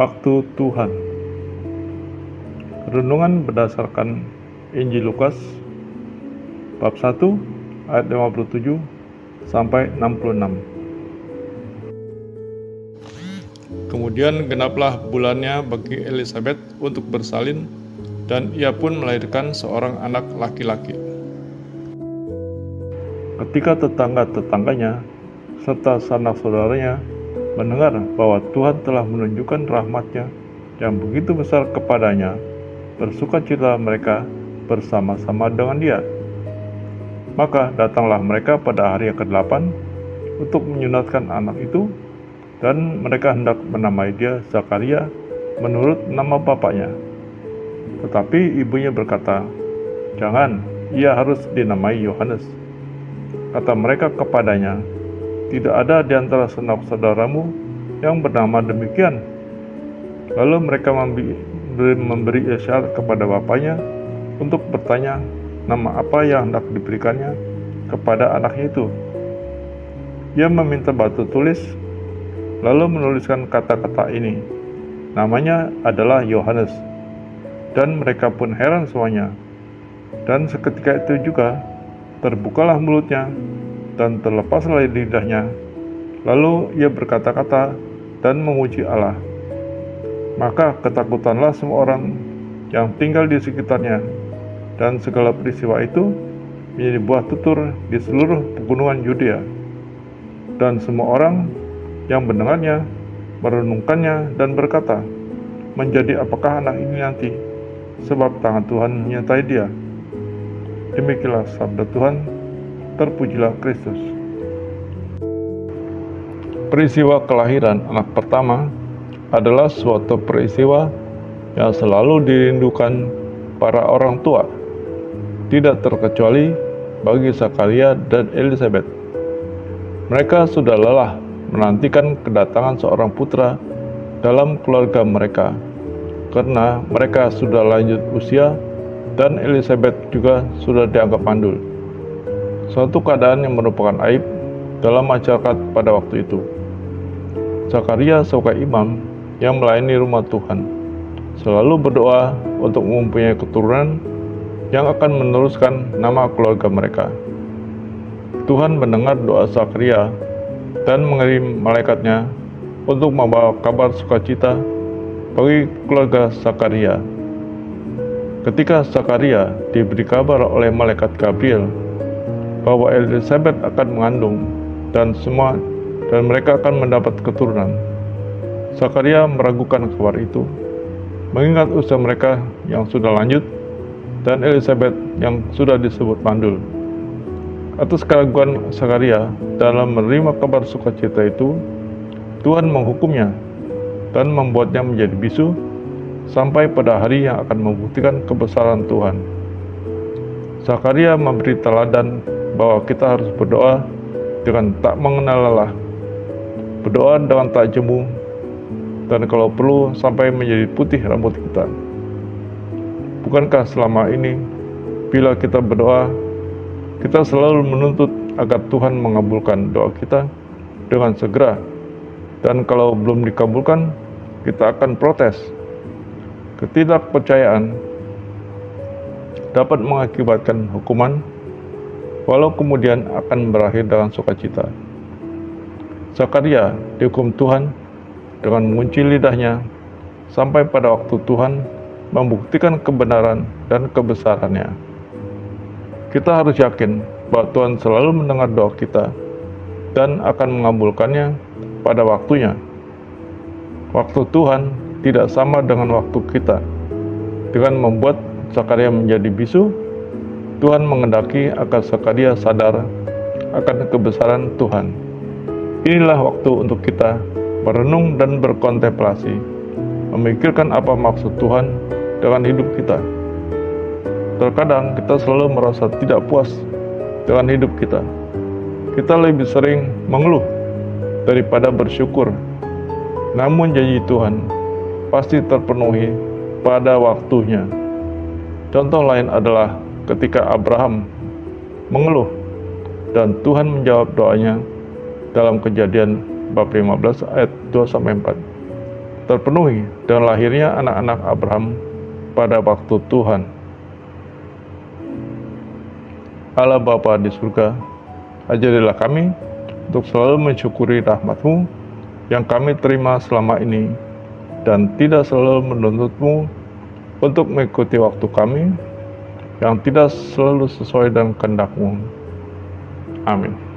Waktu Tuhan. Renungan berdasarkan Injil Lukas bab 1 ayat 57 sampai 66. Kemudian genaplah bulannya bagi Elisabet untuk bersalin, dan ia pun melahirkan seorang anak laki-laki. Ketika tetangga-tetangganya serta sanak saudaranya mendengar bahwa Tuhan telah menunjukkan rahmat-Nya yang begitu besar kepadanya, bersukacita mereka bersama-sama dengan dia. Maka datanglah mereka pada hari ke-8 untuk menyunatkan anak itu, dan mereka hendak menamai dia Zakaria menurut nama bapaknya. Tetapi ibunya berkata, "Jangan, ia harus dinamai Yohanes." Kata mereka kepadanya, "Tidak ada di antara sanak saudaramu yang bernama demikian." Lalu mereka memberi isyarat kepada bapaknya untuk bertanya nama apa yang hendak diberikannya kepada anaknya itu. Ia meminta batu tulis, lalu menuliskan kata-kata ini, "Namanya adalah Yohanes." Dan mereka pun heran semuanya. Dan seketika itu juga terbukalah mulutnya dan terlepaslah lidahnya. Lalu ia berkata-kata dan memuji Allah. Maka ketakutanlah semua orang yang tinggal di sekitarnya, dan segala peristiwa itu menjadi buah tutur di seluruh pegunungan Yudea. Dan semua orang yang mendengarnya merenungkannya dan berkata, "Menjadi apakah anak ini nanti? Sebab tangan Tuhan menyertai dia." Demikianlah sabda Tuhan. Terpujilah Kristus. Peristiwa kelahiran anak pertama adalah suatu peristiwa yang selalu dirindukan para orang tua, tidak terkecuali bagi Zakaria dan Elisabet. Mereka sudah lelah menantikan kedatangan seorang putra dalam keluarga mereka, karena mereka sudah lanjut usia dan Elisabet juga sudah dianggap mandul. Suatu keadaan yang merupakan aib dalam masyarakat pada waktu itu. Zakaria sebagai imam yang melayani rumah Tuhan selalu berdoa untuk mempunyai keturunan yang akan meneruskan nama keluarga mereka. Tuhan mendengar doa Zakaria dan mengirim malaikatnya untuk membawa kabar sukacita bagi keluarga Zakaria. Ketika Zakaria diberi kabar oleh malaikat Gabriel bahwa Elisabet akan mengandung dan mereka akan mendapat keturunan, Zakaria meragukan kabar itu, mengingat usia mereka yang sudah lanjut dan Elisabet yang sudah disebut mandul. Atas keraguan Zakaria dalam menerima kabar sukacita itu, Tuhan menghukumnya dan membuatnya menjadi bisu sampai pada hari yang akan membuktikan kebesaran Tuhan. Zakaria memberi teladan bahwa kita harus berdoa dengan tak mengenal lelah, berdoa dengan tak jemu, dan kalau perlu sampai menjadi putih rambut kita. Bukankah selama ini bila kita berdoa, kita selalu menuntut agar Tuhan mengabulkan doa kita dengan segera, dan kalau belum dikabulkan, kita akan protes. Ketidakpercayaan dapat mengakibatkan hukuman, walau kemudian akan berakhir dengan sukacita. Zakaria dihukum Tuhan dengan mengunci lidahnya sampai pada waktu Tuhan membuktikan kebenaran dan kebesarannya. Kita harus yakin bahwa Tuhan selalu mendengar doa kita dan akan mengabulkannya pada waktunya. Waktu Tuhan tidak sama dengan waktu kita. Dengan membuat Zakaria menjadi bisu, Tuhan mengendaki agar Zakaria sadar akan kebesaran Tuhan. Inilah waktu untuk kita merenung dan berkontemplasi, memikirkan apa maksud Tuhan dengan hidup kita. Terkadang kita selalu merasa tidak puas dengan hidup kita. Kita lebih sering mengeluh daripada bersyukur. Namun janji Tuhan pasti terpenuhi pada waktunya. Contoh lain adalah ketika Abraham mengeluh dan Tuhan menjawab doanya dalam Kejadian bab 15 ayat 2-4. terpenuhi dan lahirnya anak-anak Abraham pada waktu Tuhan. Allah Bapa di surga, ajarilah kami untuk selalu mensyukuri rahmat-Mu yang kami terima selama ini dan tidak selalu menuntut-Mu untuk mengikuti waktu kami yang tidak selalu sesuai dengan kehendak-Mu. Amin.